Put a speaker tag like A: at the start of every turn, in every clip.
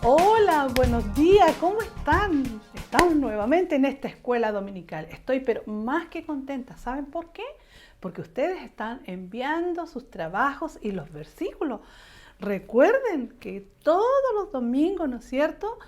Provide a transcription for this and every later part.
A: Hola, buenos días, ¿cómo están? Estamos nuevamente en esta escuela dominical. Estoy pero más que contenta. ¿Saben por qué? Porque ustedes están enviando sus trabajos y los versículos. Recuerden que todos los domingos, ¿no es cierto?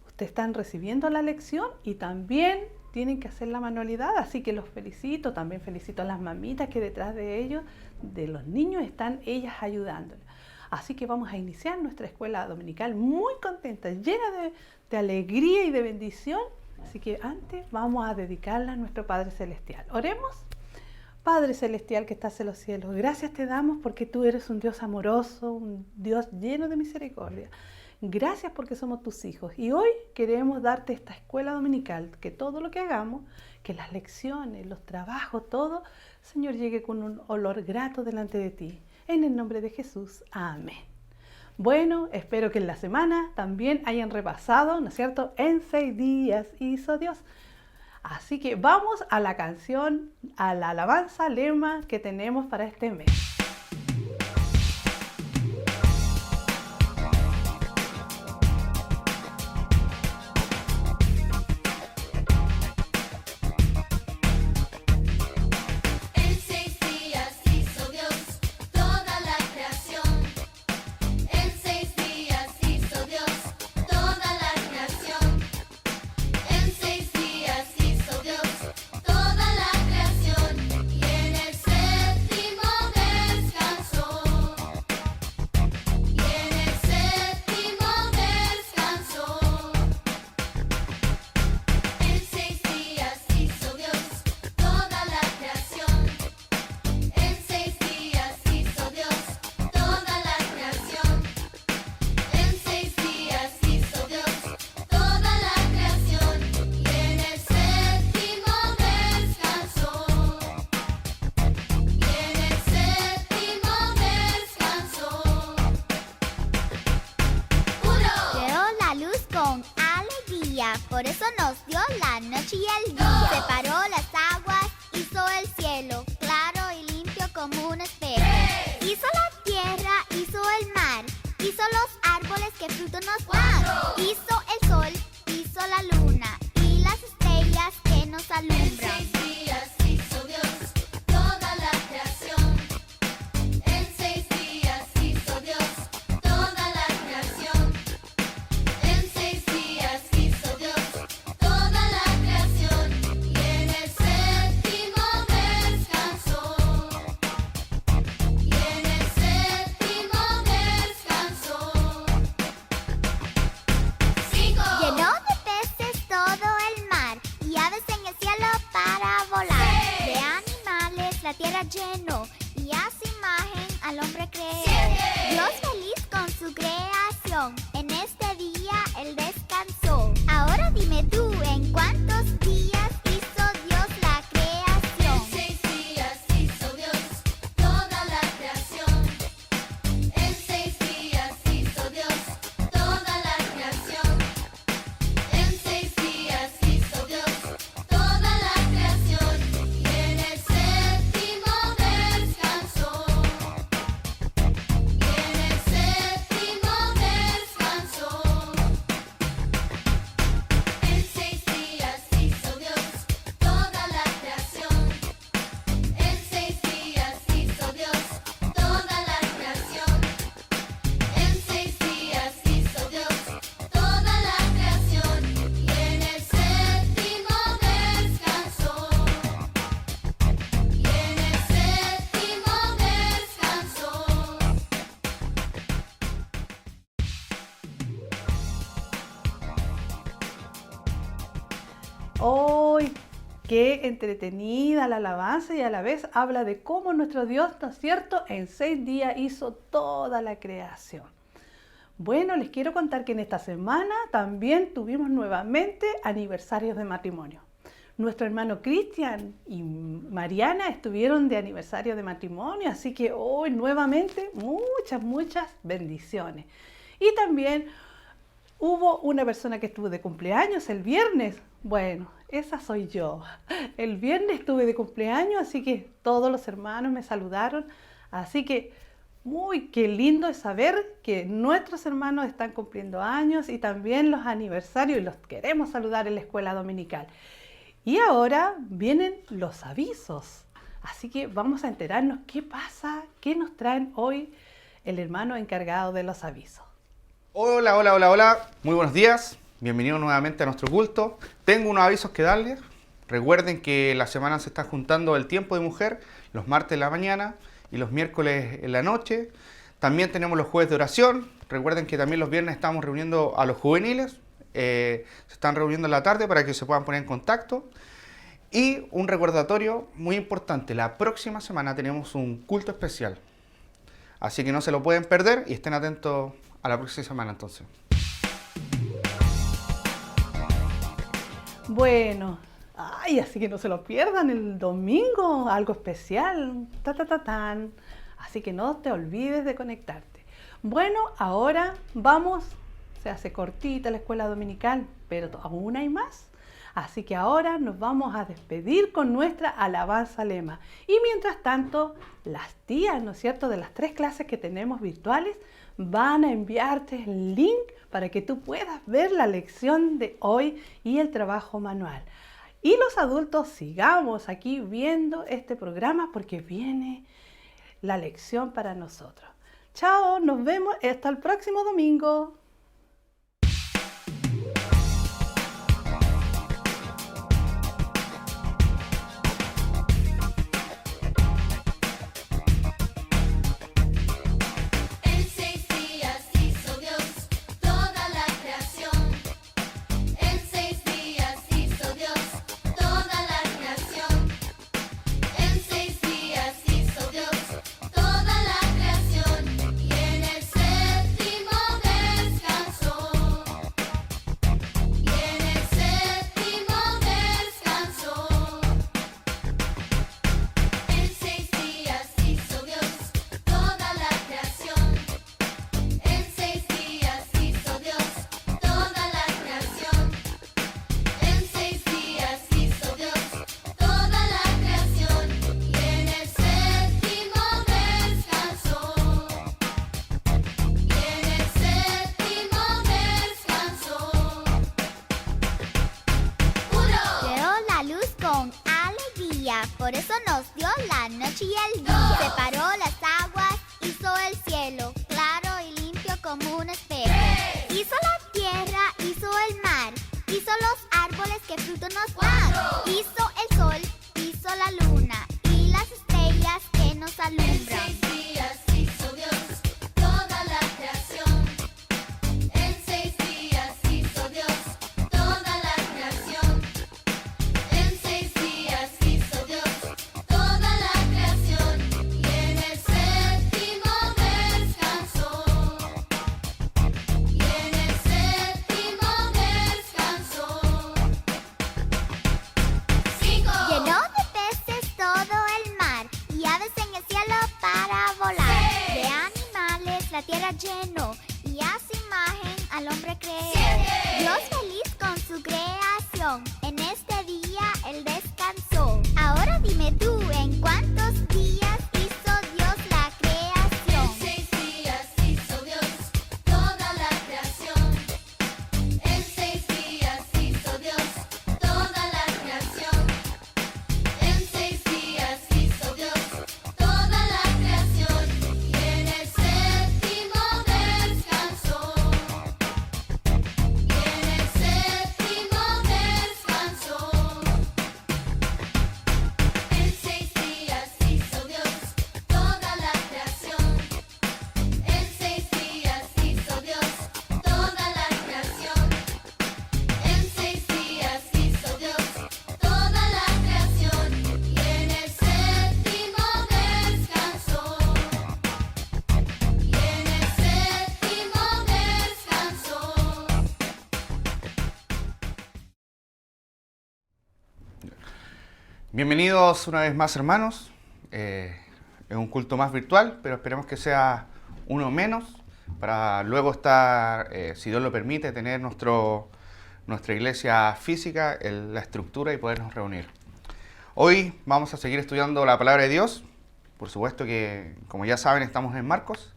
A: Ustedes están recibiendo la lección y también tienen que hacer la manualidad, así que los felicito. También felicito a las mamitas que detrás de ellos, de los niños, están ellas ayudándoles. Así que vamos a iniciar nuestra escuela dominical muy contenta, llena de alegría y de bendición. Así que antes vamos a dedicarla a nuestro Padre Celestial. Oremos. Padre Celestial que estás en los cielos, gracias te damos porque tú eres un Dios amoroso, un Dios lleno de misericordia. Gracias porque somos tus hijos y hoy queremos darte esta escuela dominical, que todo lo que hagamos, que las lecciones, los trabajos, todo, Señor, llegue con un olor grato delante de ti. En el nombre de Jesús, amén. Bueno, espero que en la semana también hayan repasado, ¿no es cierto? En 6 días hizo Dios. Así que vamos a la canción, a la alabanza, lema que tenemos para este mes.
B: Por eso nos dio la noche y el día. Separó las aguas, hizo el cielo, claro y limpio como un espejo. Hizo la tierra, hizo el mar, hizo los árboles que fruto nos dan. Hizo el sol, hizo la luna y las estrellas que nos alumbran.
C: En 6 días hizo Dios toda la creación. En 6 días hizo Dios toda la creación. En 6 días hizo Dios toda la creación y en el séptimo descansó. Y en el séptimo descansó. 5.
B: Llenó de peces todo el mar y aves en el cielo para volar.
C: 6.
B: De animales la tierra llenó y a su imagen al hombre creó.
C: 7.
B: Dios feliz con su creación, en este día él descansó. Ahora dime tú, ¿en cuántos días hizo Dios la creación?
C: En 6 días hizo Dios toda la creación. En 6 días hizo Dios toda la creación. En 6 días hizo Dios toda la creación y en el séptimo descansó. Y en el séptimo descansó. En 6 días hizo Dios toda la creación. En 6 días hizo Dios toda la creación. En 6 días hizo Dios toda la creación y en el séptimo descansó. Y en el séptimo descansó.
A: ¡Ay! ¡Qué entretenida la alabanza! Y a la vez habla de cómo nuestro Dios, ¿no es cierto?, en 6 días hizo toda la creación. Bueno, les quiero contar que en esta semana también tuvimos nuevamente aniversarios de matrimonio. Nuestro hermano Cristian y Mariana estuvieron de aniversario de matrimonio, así que hoy nuevamente muchas bendiciones. Y también hubo una persona que estuvo de cumpleaños el viernes. Bueno, esa soy yo. El viernes estuve de cumpleaños, así que todos los hermanos me saludaron. Así que Uy, qué lindo es saber que nuestros hermanos están cumpliendo años y también los aniversarios y los queremos saludar en la escuela dominical. Y ahora vienen los avisos. Así que vamos a enterarnos qué pasa, qué nos traen hoy el hermano encargado de los avisos.
D: Hola, hola, hola, hola. Muy buenos días. Bienvenidos nuevamente a nuestro culto. Tengo unos avisos que darles. Recuerden que la semana se está juntando el tiempo de mujer, los martes en la mañana y los miércoles en la noche. También tenemos los jueves de oración. Recuerden que también los viernes estamos reuniendo a los juveniles. Se están reuniendo en la tarde para que se puedan poner en contacto. Y un recordatorio muy importante. La próxima semana tenemos un culto especial. Así que no se lo pueden perder y estén atentos a la próxima semana entonces.
A: Bueno, así que no se lo pierdan el domingo, algo especial, tan. Así que no te olvides de conectarte. Bueno, ahora vamos, se hace cortita la escuela dominical, pero aún hay más. Así que ahora nos vamos a despedir con nuestra alabanza lema. Y mientras tanto, las tías, ¿no es cierto?, de las 3 clases que tenemos virtuales, van a enviarte el link para que tú puedas ver la lección de hoy y el trabajo manual. Y los adultos sigamos aquí viendo este programa porque viene la lección para nosotros. Chao, nos vemos hasta el próximo domingo.
C: En 6 días hizo Dios toda la creación. En 6 días hizo Dios toda la creación. En 6 días hizo Dios toda la creación. Y en el séptimo descansó. Y en el séptimo descansó. En 6 días hizo Dios toda la creación. En 6 días hizo Dios toda la creación. En 6 días hizo Dios toda la creación. Y en el séptimo descansó. Y en el séptimo descansó.
B: Creó la luz con alegría, por eso nos dio la noche y el día. Separó las aguas, hizo el cielo, claro y limpio como un espejo. Hizo la tierra, hizo el mar, hizo los árboles que fruto nos dan. Hizo el sol, hizo la luna y las estrellas que nos
C: En
B: alumbran.
C: 6 días hizo Dios toda la creación. En 6 días hizo Dios toda la creación. En 6 días hizo Dios toda la creación. Y en el séptimo descansó. Y en el séptimo descansó. 5.
B: Llenó de peces todo el mar y aves en el cielo para volar. De animales la tierra llenó y a su imagen al hombre creó. Dios feliz con su creación, en este día él descansó. Ahora dime tú, ¿en cuántos días hizo Dios la
C: En
B: creación?
C: 6 días hizo Dios toda la creación. En 6 días hizo Dios toda la creación. En 6 días hizo Dios toda la creación. Y en el séptimo descansó. Y en el séptimo descansó. En 6 días hizo Dios toda la creación. En 6 días hizo Dios toda la creación. En 6 días hizo Dios toda la creación. Y en el séptimo descansó. Y en el séptimo descansó.
D: Bienvenidos una vez más, hermanos. Es un culto más virtual, pero esperemos que sea uno menos para luego estar, si Dios lo permite, tener nuestra iglesia física, la estructura y podernos reunir. Hoy vamos a seguir estudiando la palabra de Dios Por supuesto que, como ya saben, estamos en Marcos,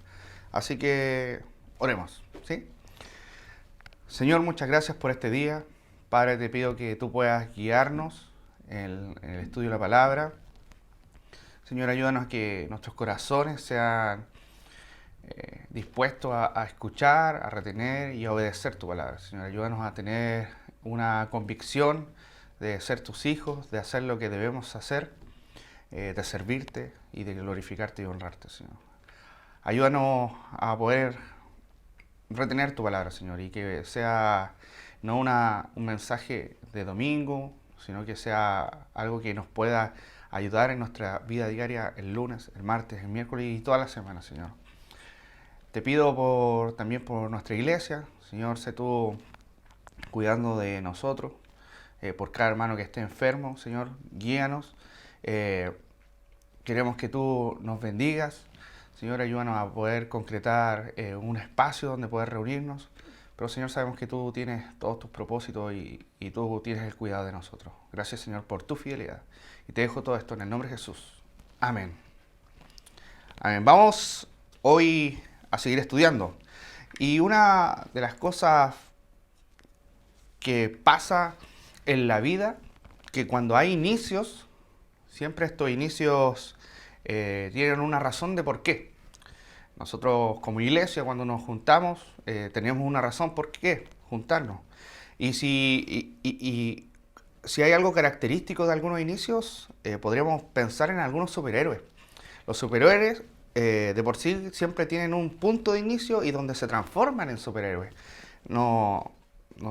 D: así que oremos, ¿sí? Señor, muchas gracias por este día. Padre, te pido que tú puedas guiarnos en el estudio de la palabra. Señor, ayúdanos a que nuestros corazones sean dispuestos a escuchar, a retener y a obedecer tu palabra. Señor, ayúdanos a tener una convicción de ser tus hijos, de hacer lo que debemos hacer, de servirte y de glorificarte y honrarte, Señor. Ayúdanos a poder retener tu palabra, Señor, y que sea no un mensaje de domingo, sino que sea algo que nos pueda ayudar en nuestra vida diaria el lunes, el martes, el miércoles y toda la semana, Señor. Te pido también por nuestra iglesia, Señor, sé tú cuidando de nosotros, por cada hermano que esté enfermo, Señor, guíanos. Queremos que tú nos bendigas, Señor, ayúdanos a poder concretar un espacio donde poder reunirnos. Pero, Señor, sabemos que tú tienes todos tus propósitos y tú tienes el cuidado de nosotros. Gracias, Señor, por tu fidelidad. Y te dejo todo esto en el nombre de Jesús. Amén. Amén. Vamos hoy a seguir estudiando. Y una de las cosas que pasa en la vida, que cuando hay inicios, siempre estos inicios tienen una razón de por qué. Nosotros como iglesia, cuando nos juntamos, tenemos una razón por qué juntarnos. Y si hay algo característico de algunos inicios, podríamos pensar en algunos superhéroes. Los superhéroes de por sí siempre tienen un punto de inicio y donde se transforman en superhéroes. No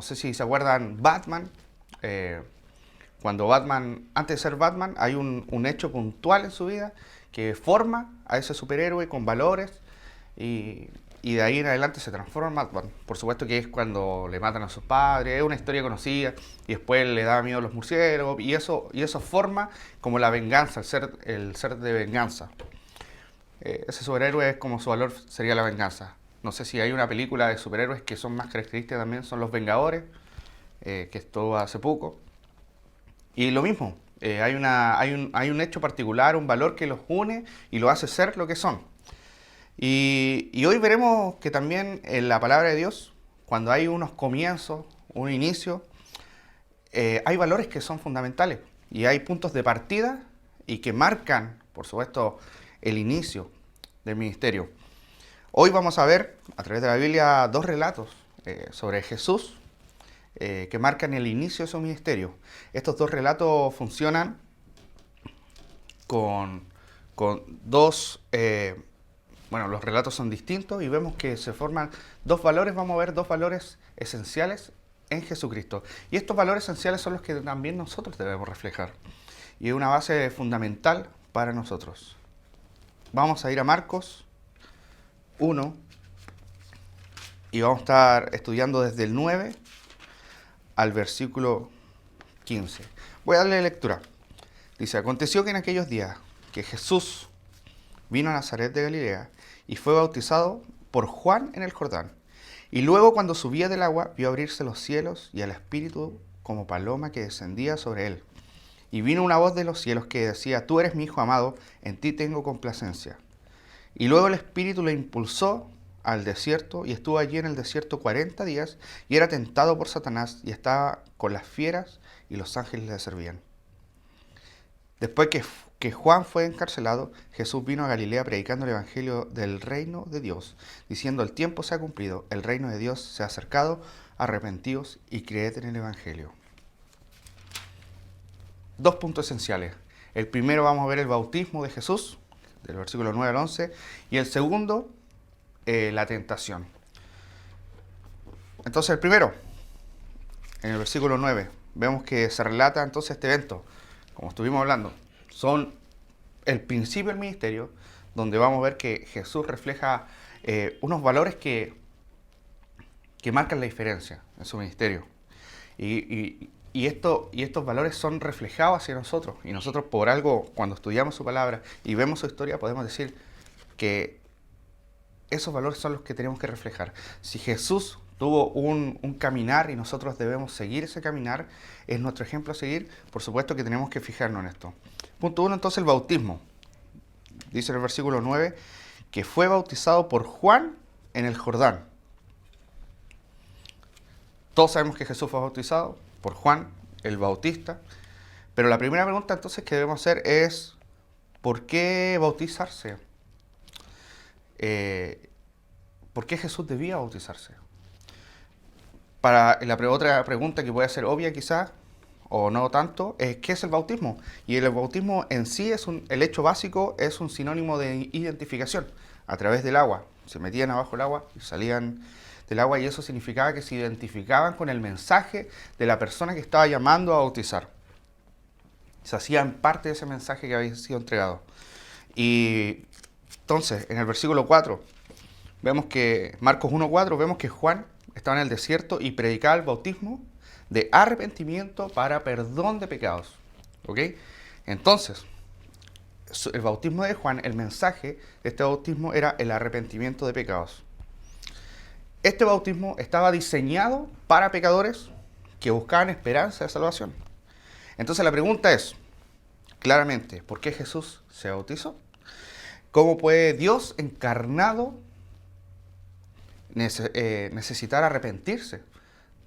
D: sé si se acuerdan Batman. Cuando Batman, antes de ser Batman, hay un hecho puntual en su vida que forma a ese superhéroe con valores y de ahí en adelante se transforma en Batman. Por supuesto que es cuando le matan a sus padres, es una historia conocida y después le da miedo a los murciélagos y eso forma como la venganza, el ser de venganza. Ese superhéroe es como su valor sería la venganza. No sé si hay una película de superhéroes que son más características también, son Los Vengadores, que estuvo hace poco. Y lo mismo, hay un hecho particular, un valor que los une y los hace ser lo que son. Y hoy veremos que también en la palabra de Dios, cuando hay unos comienzos, un inicio, hay valores que son fundamentales y hay puntos de partida y que marcan, por supuesto, el inicio del ministerio. Hoy vamos a ver, a través de la Biblia, dos relatos sobre Jesús que marcan el inicio de su ministerio. Estos dos relatos funcionan con dos... los relatos son distintos y vemos que se forman dos valores, vamos a ver dos valores esenciales en Jesucristo. Y estos valores esenciales son los que también nosotros debemos reflejar. Y es una base fundamental para nosotros. Vamos a ir a Marcos 1 y vamos a estar estudiando desde el 9 al versículo 15. Voy a darle lectura. Dice, aconteció que en aquellos días que Jesús vino a Nazaret de Galilea y fue bautizado por Juan en el Jordán. Y luego cuando subía del agua vio abrirse los cielos y al Espíritu como paloma que descendía sobre él. Y vino una voz de los cielos que decía, tú eres mi Hijo amado, en ti tengo complacencia. Y luego el Espíritu le impulsó al desierto y estuvo allí en el desierto 40 días y era tentado por Satanás y estaba con las fieras y los ángeles le servían. Después que Juan fue encarcelado, Jesús vino a Galilea predicando el evangelio del reino de Dios, diciendo el tiempo se ha cumplido, el reino de Dios se ha acercado, arrepentíos y creed en el evangelio. Dos puntos esenciales. El primero vamos a ver el bautismo de Jesús, del versículo 9 al 11, y el segundo, la tentación. Entonces el primero, en el versículo 9, vemos que se relata entonces este evento, como estuvimos hablando, son el principio del ministerio, donde vamos a ver que Jesús refleja unos valores que marcan la diferencia en su ministerio. Y estos valores son reflejados hacia nosotros. Y nosotros por algo, cuando estudiamos su palabra y vemos su historia, podemos decir que esos valores son los que tenemos que reflejar. Si Jesús tuvo un caminar y nosotros debemos seguir ese caminar, es nuestro ejemplo a seguir, por supuesto que tenemos que fijarnos en esto. Punto 1, entonces, el bautismo. dice en el versículo 9, que fue bautizado por Juan en el Jordán. Todos sabemos que Jesús fue bautizado por Juan el Bautista, pero la primera pregunta entonces que debemos hacer es, ¿por qué bautizarse? ¿Por qué Jesús debía bautizarse? Para la otra pregunta que puede ser obvia quizás, o no tanto, es ¿qué es el bautismo? Y el bautismo en sí el hecho básico es un sinónimo de identificación a través del agua. Se metían abajo el agua y salían del agua, y eso significaba que se identificaban con el mensaje de la persona que estaba llamando a bautizar. Se hacían parte de ese mensaje que había sido entregado. Y entonces, en el versículo 4, vemos que, Marcos 1:4, vemos que Juan estaba en el desierto y predicaba el bautismo de arrepentimiento para perdón de pecados. ¿Ok? Entonces, el bautismo de Juan, el mensaje de este bautismo era el arrepentimiento de pecados. Este bautismo estaba diseñado para pecadores que buscaban esperanza de salvación. Entonces la pregunta es, claramente, ¿por qué Jesús se bautizó? ¿Cómo puede Dios encarnado necesitar arrepentirse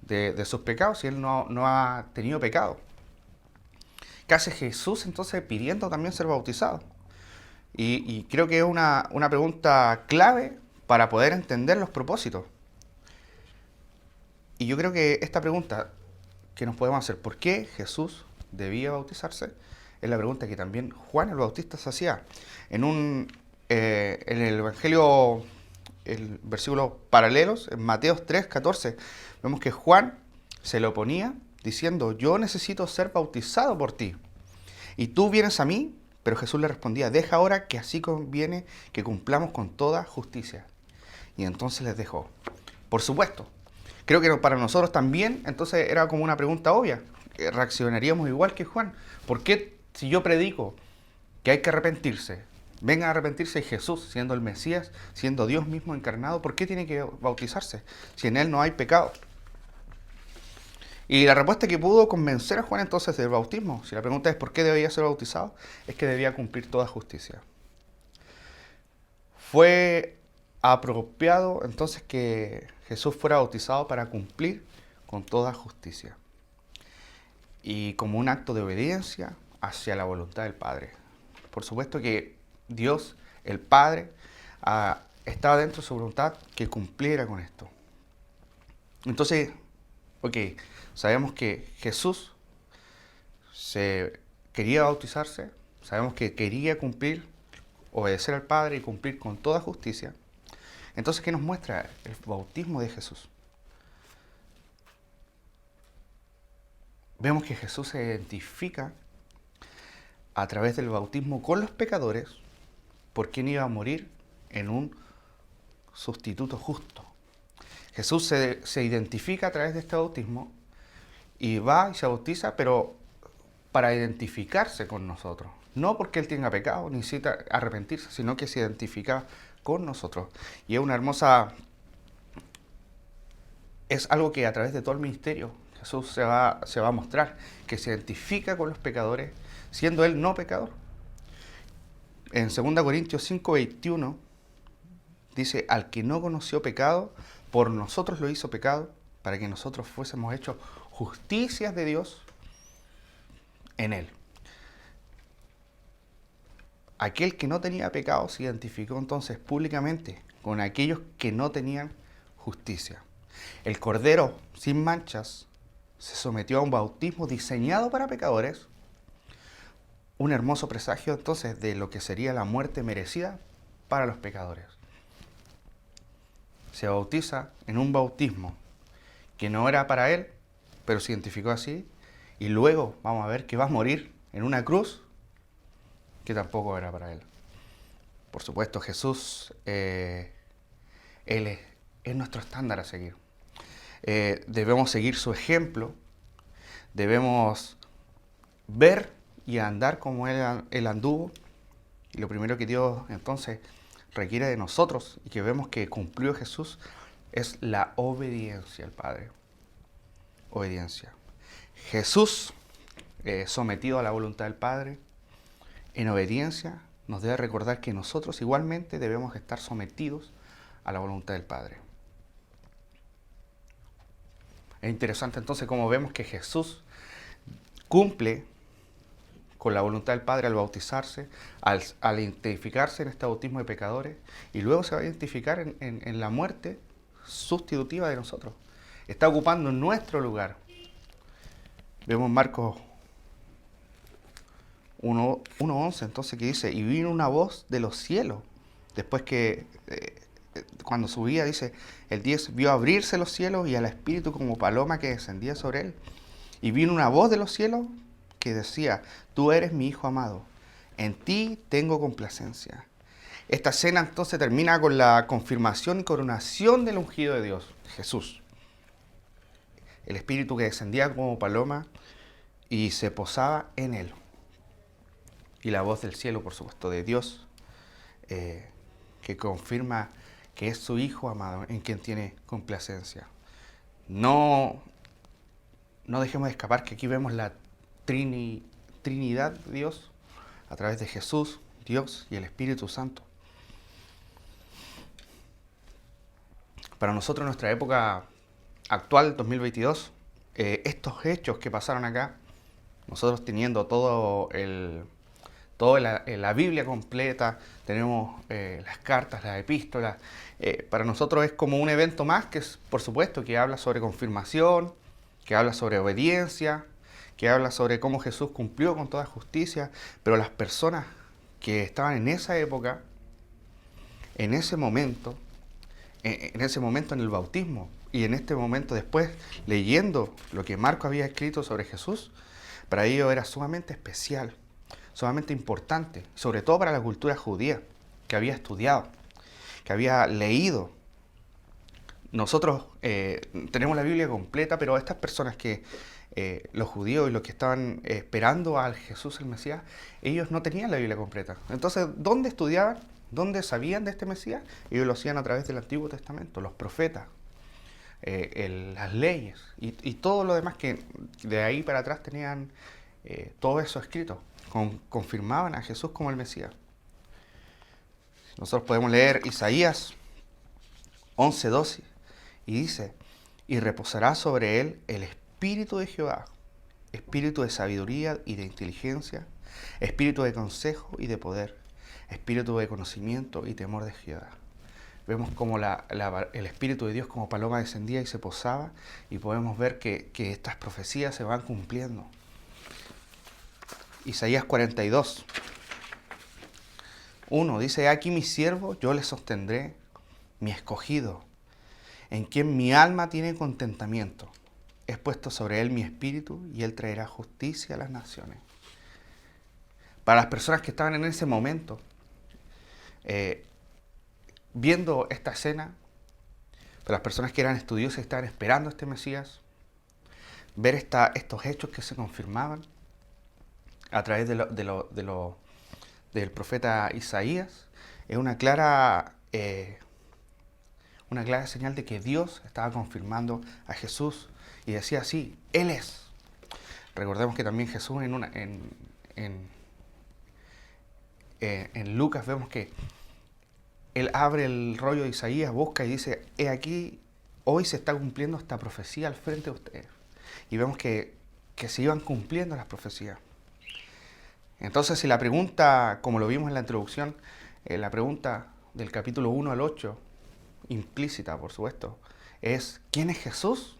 D: de sus pecados si Él no ha tenido pecado? ¿Qué hace Jesús entonces pidiendo también ser bautizado? Y creo que es una pregunta clave para poder entender los propósitos. Y yo creo que esta pregunta que nos podemos hacer, ¿por qué Jesús debía bautizarse? Es la pregunta que también Juan el Bautista se hacía. En el Evangelio, el versículos paralelos, en Mateo 3:14, vemos que Juan se lo oponía diciendo, yo necesito ser bautizado por ti, y tú vienes a mí. Pero Jesús le respondía, deja ahora que así conviene que cumplamos con toda justicia. Y entonces les dejó. Por supuesto, creo que para nosotros también, entonces era como una pregunta obvia. Reaccionaríamos igual que Juan. ¿Por qué si yo predico que hay que arrepentirse, vengan a arrepentirse, y Jesús, siendo el Mesías, siendo Dios mismo encarnado, ¿por qué tiene que bautizarse si en Él no hay pecado? Y la respuesta que pudo convencer a Juan entonces del bautismo, si la pregunta es ¿por qué debía ser bautizado?, es que debía cumplir toda justicia. Fue apropiado entonces que Jesús fuera bautizado para cumplir con toda justicia y como un acto de obediencia hacia la voluntad del Padre. Por supuesto que Dios, el Padre, estaba dentro de su voluntad que cumpliera con esto. Entonces, sabemos que Jesús quería bautizarse, sabemos que quería obedecer al Padre y cumplir con toda justicia. Entonces, ¿qué nos muestra el bautismo de Jesús? Vemos que Jesús se identifica a través del bautismo con los pecadores, por quien iba a morir en un sustituto justo. Jesús se identifica a través de este bautismo y va y se bautiza, pero para identificarse con nosotros. No porque Él tenga pecado, ni necesita arrepentirse, sino que se identifica con nosotros. Y es algo que a través de todo el ministerio Jesús se va a mostrar, que se identifica con los pecadores, siendo Él no pecador. En 2 Corintios 5:21 dice, al que no conoció pecado, por nosotros lo hizo pecado, para que nosotros fuésemos hechos justicias de Dios en Él. Aquel que no tenía pecado se identificó entonces públicamente con aquellos que no tenían justicia. El Cordero sin manchas se sometió a un bautismo diseñado para pecadores, un hermoso presagio entonces de lo que sería la muerte merecida para los pecadores. Se bautiza en un bautismo que no era para Él, pero se identificó así, y luego vamos a ver que va a morir en una cruz que tampoco era para Él. Por supuesto, Jesús, Él es nuestro estándar a seguir. Debemos seguir su ejemplo, debemos ver y andar como Él anduvo, y lo primero que Dios entonces requiere de nosotros y que vemos que cumplió Jesús es la obediencia al Padre. Obediencia. Jesús, sometido a la voluntad del Padre, en obediencia, nos debe recordar que nosotros igualmente debemos estar sometidos a la voluntad del Padre. Es interesante entonces cómo vemos que Jesús cumple con la voluntad del Padre al bautizarse, al identificarse en este bautismo de pecadores, y luego se va a identificar en la muerte sustitutiva de nosotros. Está ocupando nuestro lugar. Vemos Marcos 1:11 entonces, que dice, y vino una voz de los cielos, después que cuando subía, dice, el 10, vio abrirse los cielos y al Espíritu como paloma que descendía sobre él. Y vino una voz de los cielos que decía, tú eres mi Hijo amado, en ti tengo complacencia. Esta escena entonces termina con la confirmación y coronación del ungido de Dios, Jesús. El Espíritu que descendía como paloma y se posaba en él. Y la voz del cielo, por supuesto, de Dios, que confirma que es su Hijo amado, en quien tiene complacencia. No dejemos de escapar que aquí vemos la Trinidad de Dios a través de Jesús, Dios y el Espíritu Santo. Para nosotros, en nuestra época actual, 2022, estos hechos que pasaron acá, nosotros teniendo la Biblia completa, tenemos las cartas, las epístolas, para nosotros es como un evento más que, por supuesto, que habla sobre confirmación, que habla sobre obediencia, que habla sobre cómo Jesús cumplió con toda justicia, pero las personas que estaban en esa época, en ese momento en el bautismo, y en este momento después, leyendo lo que Marco había escrito sobre Jesús, para ellos era sumamente especial, sumamente importante, sobre todo para la cultura judía, que había estudiado, que había leído. Nosotros tenemos la Biblia completa, pero estas personas que, los judíos y los que estaban esperando al Jesús el Mesías, ellos no tenían la Biblia completa. Entonces, ¿dónde estudiaban? ¿Dónde sabían de este Mesías? Ellos lo hacían a través del Antiguo Testamento, los profetas, las leyes y todo lo demás que de ahí para atrás tenían todo eso escrito. Confirmaban a Jesús como el Mesías. Nosotros podemos leer Isaías 11:12 y dice, y reposará sobre él el Espíritu de Jehová, espíritu de sabiduría y de inteligencia, espíritu de consejo y de poder, espíritu de conocimiento y temor de Jehová. Vemos como el Espíritu de Dios como paloma descendía y se posaba, y podemos ver que estas profecías se van cumpliendo. Isaías 42:1 dice, aquí mi siervo, yo le sostendré, mi escogido, en quien mi alma tiene contentamiento. He puesto sobre él mi espíritu y él traerá justicia a las naciones. Para las personas que estaban en ese momento, viendo esta escena, para las personas que eran estudiosas y estaban esperando a este Mesías, ver estos hechos que se confirmaban a través del profeta Isaías, es una clara señal de que Dios estaba confirmando a Jesús y decía así, Él es. Recordemos que también Jesús en Lucas vemos que Él abre el rollo de Isaías, busca y dice, he aquí, hoy se está cumpliendo esta profecía al frente de ustedes. Y vemos que se iban cumpliendo las profecías. Entonces, si la pregunta, como lo vimos en la introducción, la pregunta del capítulo 1 al 8, implícita, por supuesto, es ¿quién es Jesús?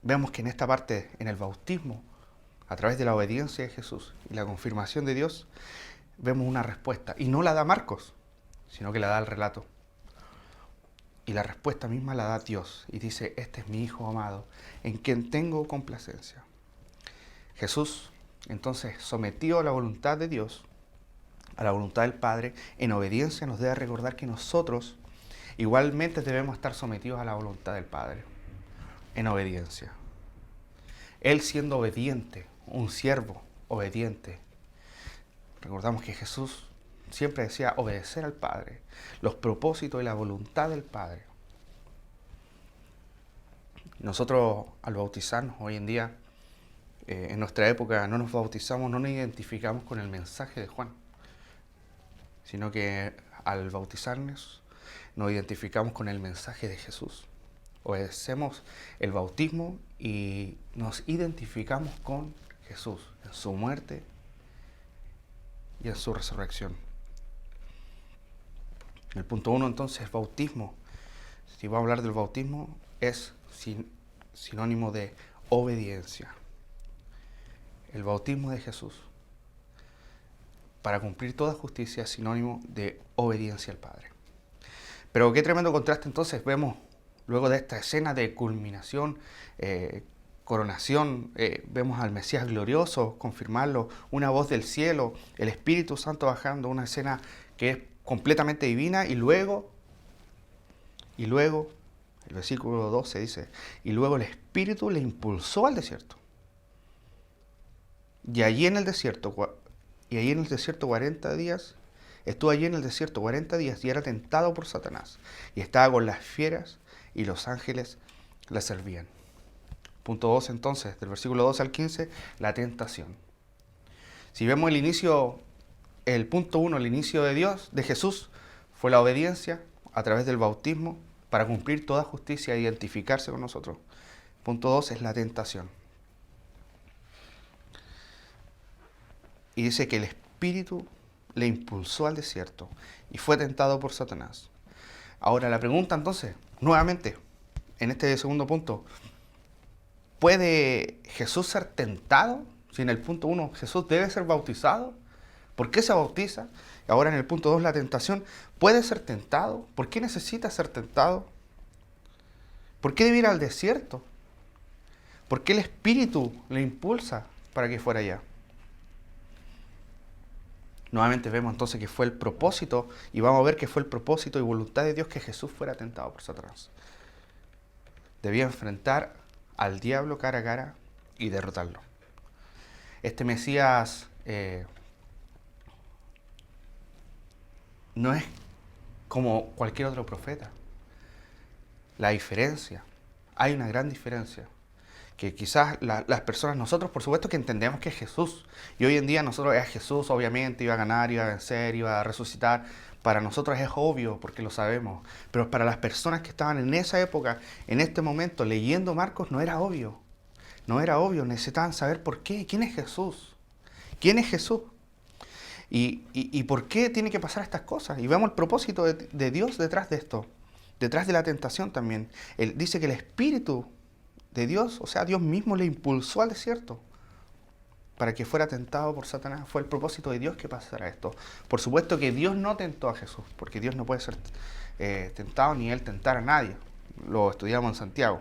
D: Vemos que en esta parte, en el bautismo, a través de la obediencia de Jesús y la confirmación de Dios, vemos una respuesta. Y no la da Marcos, sino que la da el relato. Y la respuesta misma la da Dios. Y dice, este es mi Hijo amado, en quien tengo complacencia. Jesús, entonces, sometido a la voluntad de Dios, a la voluntad del Padre, en obediencia nos debe recordar que nosotros igualmente debemos estar sometidos a la voluntad del Padre, en obediencia. Él siendo obediente, un siervo obediente. Recordamos que Jesús siempre decía obedecer al Padre, los propósitos y la voluntad del Padre. Nosotros al bautizarnos hoy en día, en nuestra época no nos bautizamos, no nos identificamos con el mensaje de Juan. sino que al bautizarnos nos identificamos con el mensaje de Jesús. Obedecemos el bautismo y nos identificamos con Jesús en su muerte y en su resurrección. El punto 1 entonces es bautismo. Si vamos a hablar del bautismo, es sinónimo de obediencia. El bautismo de Jesús, para cumplir toda justicia, es sinónimo de obediencia al Padre. Pero qué tremendo contraste entonces vemos luego de esta escena de culminación, coronación, vemos al Mesías glorioso, confirmarlo, una voz del cielo, el Espíritu Santo bajando, una escena que es completamente divina, y luego, el versículo 12 dice, y luego el Espíritu le impulsó al desierto. Y allí en el desierto 40 días, estuvo allí en el desierto 40 días y era tentado por Satanás. Y estaba con las fieras y los ángeles le servían. Punto 2 entonces, del versículo 12 al 15, la tentación. Si vemos el punto 1, el inicio de Dios, de Jesús, fue la obediencia a través del bautismo para cumplir toda justicia e identificarse con nosotros. Punto 2 es la tentación. Y dice que el Espíritu le impulsó al desierto y fue tentado por Satanás. Ahora la pregunta entonces, nuevamente, en este segundo punto, ¿puede Jesús ser tentado? Si en el punto 1 Jesús debe ser bautizado, ¿por qué se bautiza? Ahora en el punto 2 la tentación, ¿puede ser tentado? ¿Por qué necesita ser tentado? ¿Por qué debe ir al desierto? ¿Por qué el Espíritu le impulsa para que fuera allá? Nuevamente vemos entonces que fue el propósito, y vamos a ver que fue el propósito y voluntad de Dios que Jesús fuera tentado por Satanás. Debía enfrentar al diablo cara a cara y derrotarlo. Este Mesías no es como cualquier otro profeta. La diferencia, hay una gran diferencia. Que quizás las personas, nosotros por supuesto que entendemos que es Jesús. Y hoy en día nosotros es Jesús, obviamente, iba a ganar, iba a vencer, iba a resucitar. Para nosotros es obvio porque lo sabemos. Pero para las personas que estaban en esa época, en este momento, leyendo Marcos, no era obvio. No era obvio, necesitaban saber por qué. ¿Quién es Jesús? ¿Quién es Jesús? ¿Y por qué tiene que pasar estas cosas? Y vemos el propósito de Dios detrás de esto. Detrás de la tentación también. Él dice que el Espíritu de Dios, o sea, Dios mismo le impulsó al desierto para que fuera tentado por Satanás. Fue el propósito de Dios que pasara esto. Por supuesto que Dios no tentó a Jesús, porque Dios no puede ser tentado ni Él tentar a nadie. Lo estudiamos en Santiago.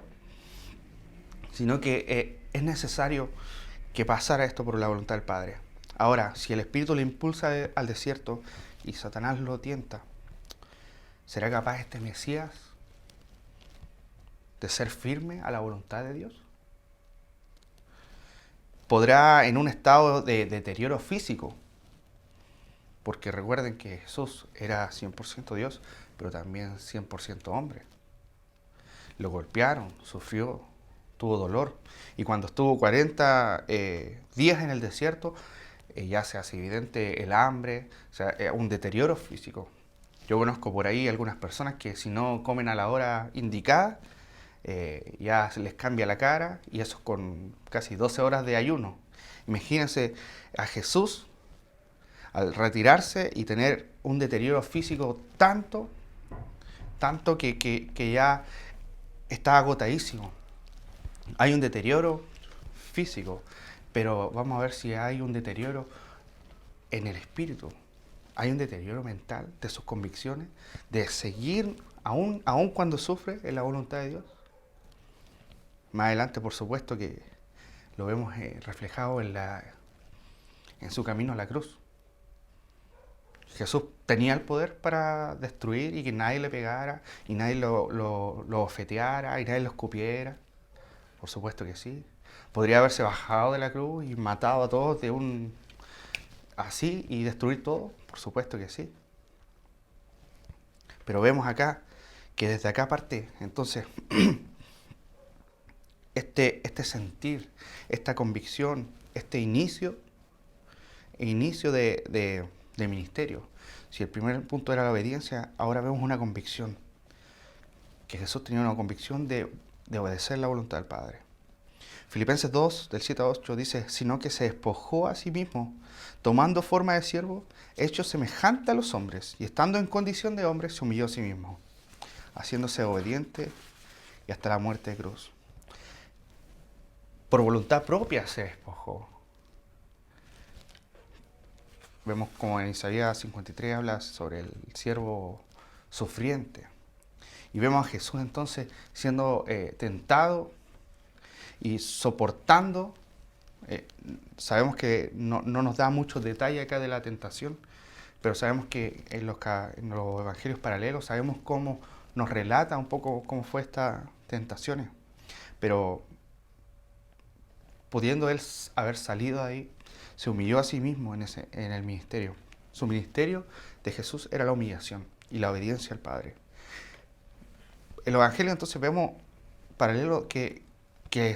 D: Sino que es necesario que pasara esto por la voluntad del Padre. Ahora, si el Espíritu le impulsa al desierto y Satanás lo tienta, ¿será capaz este Mesías de ser firme a la voluntad de Dios? ¿Podrá en un estado de deterioro físico? Porque recuerden que Jesús era 100% Dios, pero también 100% hombre. Lo golpearon, sufrió, tuvo dolor. Y cuando estuvo 40 días en el desierto, ya se hace evidente el hambre, o sea, un deterioro físico. Yo conozco por ahí algunas personas que si no comen a la hora indicada, ya se les cambia la cara, y eso con casi 12 horas de ayuno. Imagínense a Jesús al retirarse y tener un deterioro físico tanto que ya está agotadísimo. Hay un deterioro físico, pero vamos a ver si hay un deterioro en el espíritu. Hay un deterioro mental de sus convicciones, de seguir aún cuando sufre en la voluntad de Dios. Más adelante, por supuesto, que lo vemos reflejado en su camino a la cruz. Jesús tenía el poder para destruir y que nadie le pegara, y nadie lo bofeteara, y nadie lo escupiera. Por supuesto que sí. Podría haberse bajado de la cruz y matado a todos así y destruir todo. Por supuesto que sí. Pero vemos acá que desde acá parte, entonces, este sentir, esta convicción, este inicio de ministerio. Si el primer punto era la obediencia, ahora vemos una convicción. Que Jesús tenía una convicción de obedecer la voluntad del Padre. Filipenses 2, del 7 a 8 dice, sino que se despojó a sí mismo, tomando forma de siervo, hecho semejante a los hombres, y estando en condición de hombre, se humilló a sí mismo, haciéndose obediente y hasta la muerte de cruz. Por voluntad propia se despojó. Vemos como en Isaías 53 habla sobre el siervo sufriente. Y vemos a Jesús entonces siendo tentado y soportando. Sabemos que no nos da muchos detalles acá de la tentación, pero sabemos que en los evangelios paralelos sabemos cómo nos relata un poco cómo fue estas tentaciones. Pero pudiendo él haber salido de ahí, se humilló a sí mismo en el ministerio. Su ministerio de Jesús era la humillación y la obediencia al Padre. En el Evangelio entonces vemos paralelo que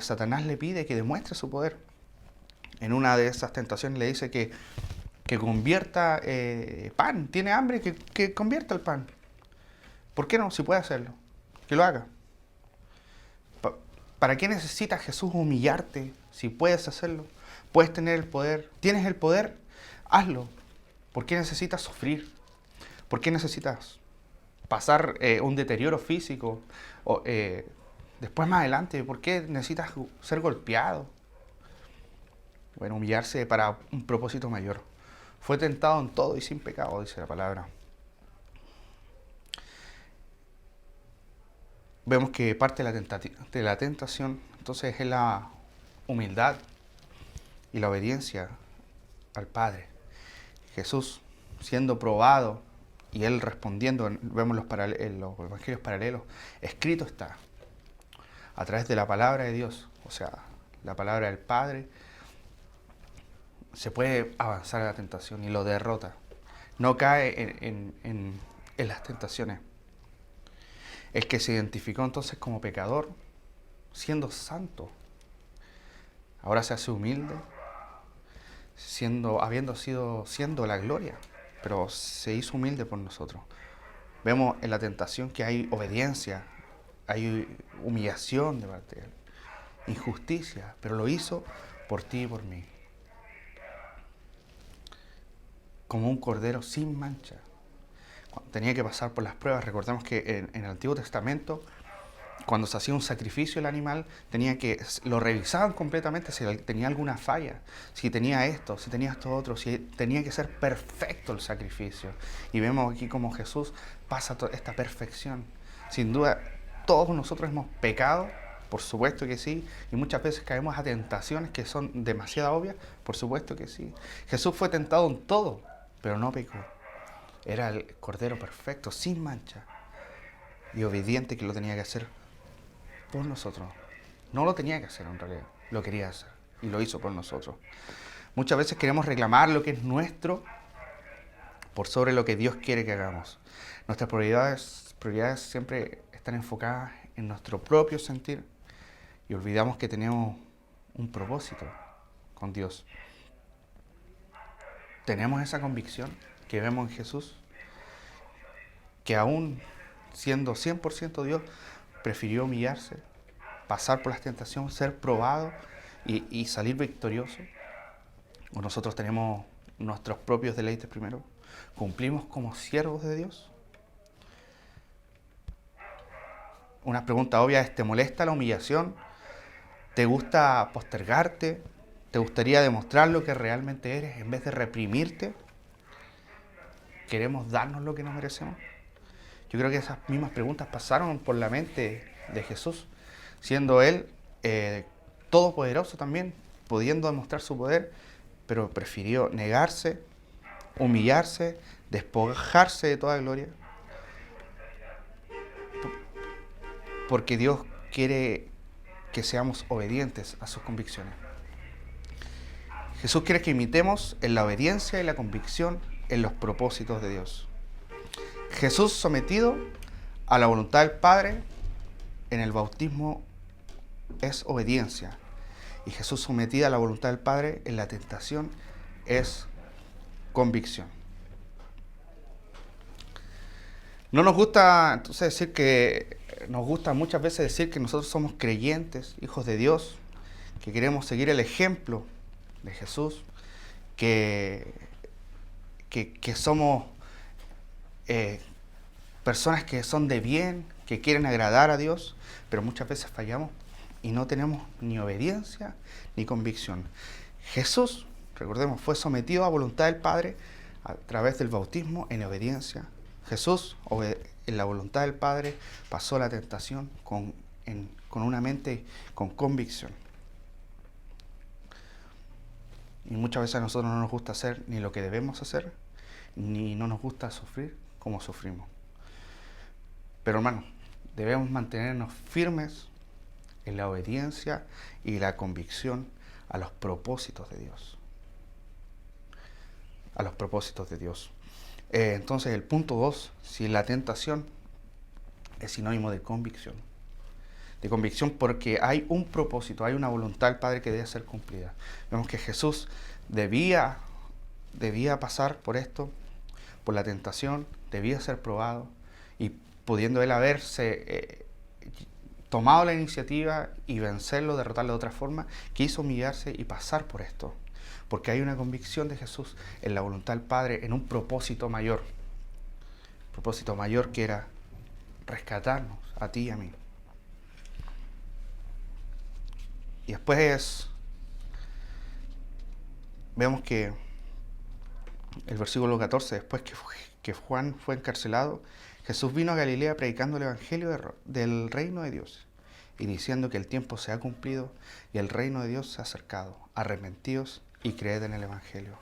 D: Satanás le pide que demuestre su poder. En una de esas tentaciones le dice que convierta pan. Tiene hambre, que convierta el pan. ¿Por qué no? Si puede hacerlo. Que lo haga. ¿Para qué necesita Jesús humillarte si puedes hacerlo? Puedes tener el poder. ¿Tienes el poder? Hazlo. ¿Por qué necesitas sufrir? ¿Por qué necesitas pasar un deterioro físico? Después más adelante, ¿por qué necesitas ser golpeado? Bueno, humillarse para un propósito mayor. Fue tentado en todo y sin pecado, dice la palabra. Vemos que parte de la tentación, entonces, es la humildad y la obediencia al Padre. Jesús siendo probado y Él respondiendo, vemos en los evangelios paralelos, escrito está, a través de la palabra de Dios, o sea, la palabra del Padre, se puede avanzar a la tentación y lo derrota. No cae en las tentaciones. El que se identificó entonces como pecador, siendo santo, ahora se hace humilde, siendo la gloria, pero se hizo humilde por nosotros. Vemos en la tentación que hay obediencia, hay humillación de parte de Él, injusticia, pero lo hizo por ti y por mí. Como un cordero sin mancha. Cuando tenía que pasar por las pruebas, recordemos que en el Antiguo Testamento, cuando se hacía un sacrificio el animal, lo revisaban completamente si tenía alguna falla, si tenía esto otro, si tenía que ser perfecto el sacrificio. Y vemos aquí como Jesús pasa esta perfección. Sin duda, todos nosotros hemos pecado, por supuesto que sí, y muchas veces caemos a tentaciones que son demasiado obvias, por supuesto que sí. Jesús fue tentado en todo, pero no pecó. Era el Cordero perfecto, sin mancha, y obediente, que lo tenía que hacer por nosotros. No lo tenía que hacer en realidad, lo quería hacer y lo hizo por nosotros. Muchas veces queremos reclamar lo que es nuestro por sobre lo que Dios quiere que hagamos. Nuestras prioridades siempre están enfocadas en nuestro propio sentir y olvidamos que tenemos un propósito con Dios. Tenemos esa convicción que vemos en Jesús, que aún siendo 100% Dios, prefirió humillarse, pasar por las tentaciones, ser probado y salir victorioso. O nosotros tenemos nuestros propios deleites primero. ¿Cumplimos como siervos de Dios? Una pregunta obvia es: ¿te molesta la humillación? ¿Te gusta postergarte? ¿Te gustaría demostrar lo que realmente eres en vez de reprimirte? ¿Queremos darnos lo que nos merecemos? Yo creo que esas mismas preguntas pasaron por la mente de Jesús, siendo Él todopoderoso también, pudiendo demostrar su poder, pero prefirió negarse, humillarse, despojarse de toda gloria, porque Dios quiere que seamos obedientes a sus convicciones. Jesús quiere que imitemos en la obediencia y la convicción en los propósitos de Dios. Jesús sometido a la voluntad del Padre en el bautismo es obediencia. Y Jesús sometido a la voluntad del Padre en la tentación es convicción. No nos gusta entonces decir que, nos gusta muchas veces decir que nosotros somos creyentes, hijos de Dios, que queremos seguir el ejemplo de Jesús, que somos personas que son de bien, que quieren agradar a Dios, pero muchas veces fallamos y no tenemos ni obediencia ni convicción. Jesús, recordemos, fue sometido a voluntad del Padre a través del bautismo en obediencia. Jesús, en la voluntad del Padre, pasó la tentación con una mente con convicción. Y muchas veces a nosotros no nos gusta hacer ni lo que debemos hacer, ni no nos gusta sufrir como sufrimos. Pero hermanos, debemos mantenernos firmes en la obediencia y la convicción a los propósitos de Dios. A los propósitos de Dios. Entonces el punto 2, si la tentación es sinónimo de convicción. De convicción porque hay un propósito, hay una voluntad del Padre que debe ser cumplida. Vemos que Jesús debía pasar por esto, por la tentación, debía ser probado, y pudiendo él haberse tomado la iniciativa y vencerlo, derrotarlo de otra forma, quiso humillarse y pasar por esto. Porque hay una convicción de Jesús en la voluntad del Padre, en un propósito mayor. Propósito mayor que era rescatarnos a ti y a mí. Y después vemos que el versículo 14, después que Juan fue encarcelado, Jesús vino a Galilea predicando el evangelio del reino de Dios y diciendo que el tiempo se ha cumplido y el reino de Dios se ha acercado. Arrepentíos y creed en el evangelio.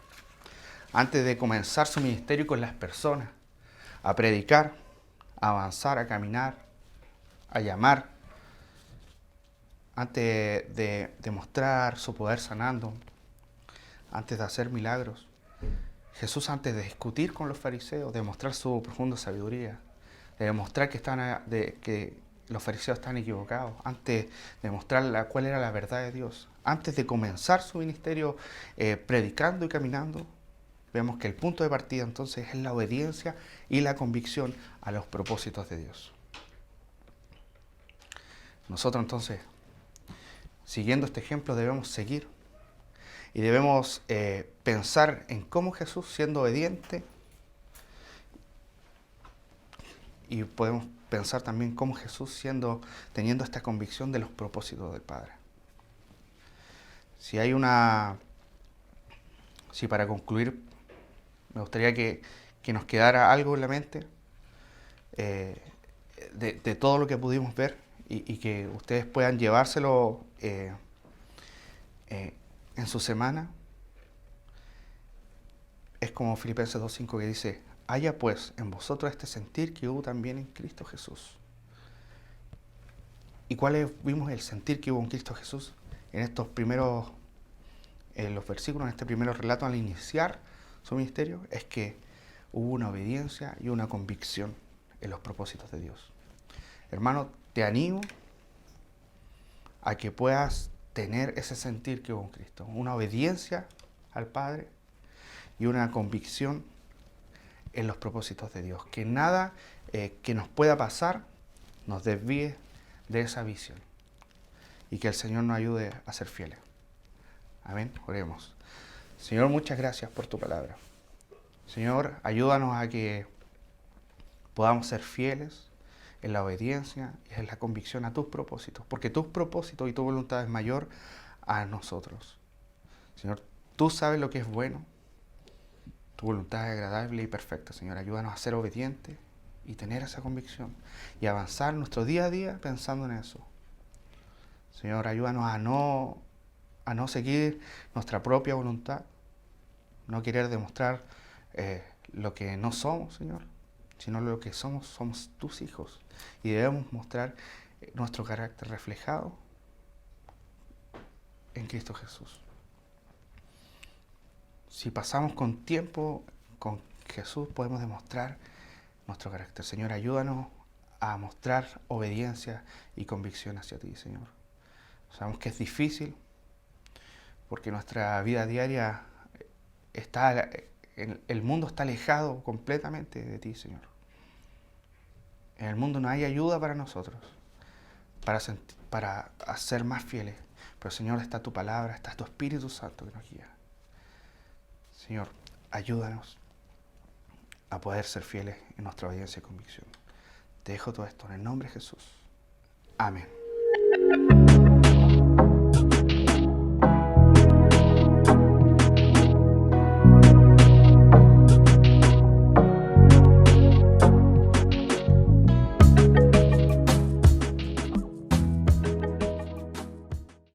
D: Antes de comenzar su ministerio con las personas, a predicar, a avanzar, a caminar, a llamar, antes de demostrar su poder sanando, antes de hacer milagros, Jesús, antes de discutir con los fariseos, de mostrar su profunda sabiduría, de demostrar que los fariseos están equivocados, antes de mostrar cuál era la verdad de Dios, antes de comenzar su ministerio predicando y caminando, vemos que el punto de partida entonces es la obediencia y la convicción a los propósitos de Dios. Nosotros entonces, siguiendo este ejemplo, debemos seguir y debemos pensar en cómo Jesús, siendo obediente, y podemos pensar también cómo Jesús, teniendo esta convicción de los propósitos del Padre. Si para concluir, me gustaría que nos quedara algo en la mente de todo lo que pudimos ver y que ustedes puedan llevárselo en su semana. Es como Filipenses 2:5 que dice: haya pues en vosotros este sentir que hubo también en Cristo Jesús. ¿Y cuál vimos el sentir que hubo en Cristo Jesús? En estos primeros, en los versículos, en este primer relato al iniciar su ministerio, es que hubo una obediencia y una convicción en los propósitos de Dios. Hermano, te animo a que puedas tener ese sentir que hubo en Cristo, una obediencia al Padre y una convicción en los propósitos de Dios. Que nada que nos pueda pasar nos desvíe de esa visión y que el Señor nos ayude a ser fieles. Amén. Oremos. Señor, muchas gracias por tu palabra. Señor, ayúdanos a que podamos ser fieles en la obediencia y en la convicción a tus propósitos, porque tus propósitos y tu voluntad es mayor a nosotros. Señor, tú sabes lo que es bueno, tu voluntad es agradable y perfecta. Señor, ayúdanos a ser obedientes y tener esa convicción y avanzar nuestro día a día pensando en eso. Señor, ayúdanos a no seguir nuestra propia voluntad, no querer demostrar lo que no somos, Señor, sino lo que somos tus hijos y debemos mostrar nuestro carácter reflejado en Cristo Jesús. Si pasamos con tiempo con Jesús, podemos demostrar nuestro carácter. Señor, ayúdanos a mostrar obediencia y convicción hacia ti, Señor. Sabemos que es difícil porque nuestra vida diaria el mundo está alejado completamente de ti, Señor. En el mundo no hay ayuda para nosotros, para ser más fieles. Pero Señor, está tu palabra, está tu Espíritu Santo que nos guía. Señor, ayúdanos a poder ser fieles en nuestra obediencia y convicción. Te dejo todo esto en el nombre de Jesús. Amén.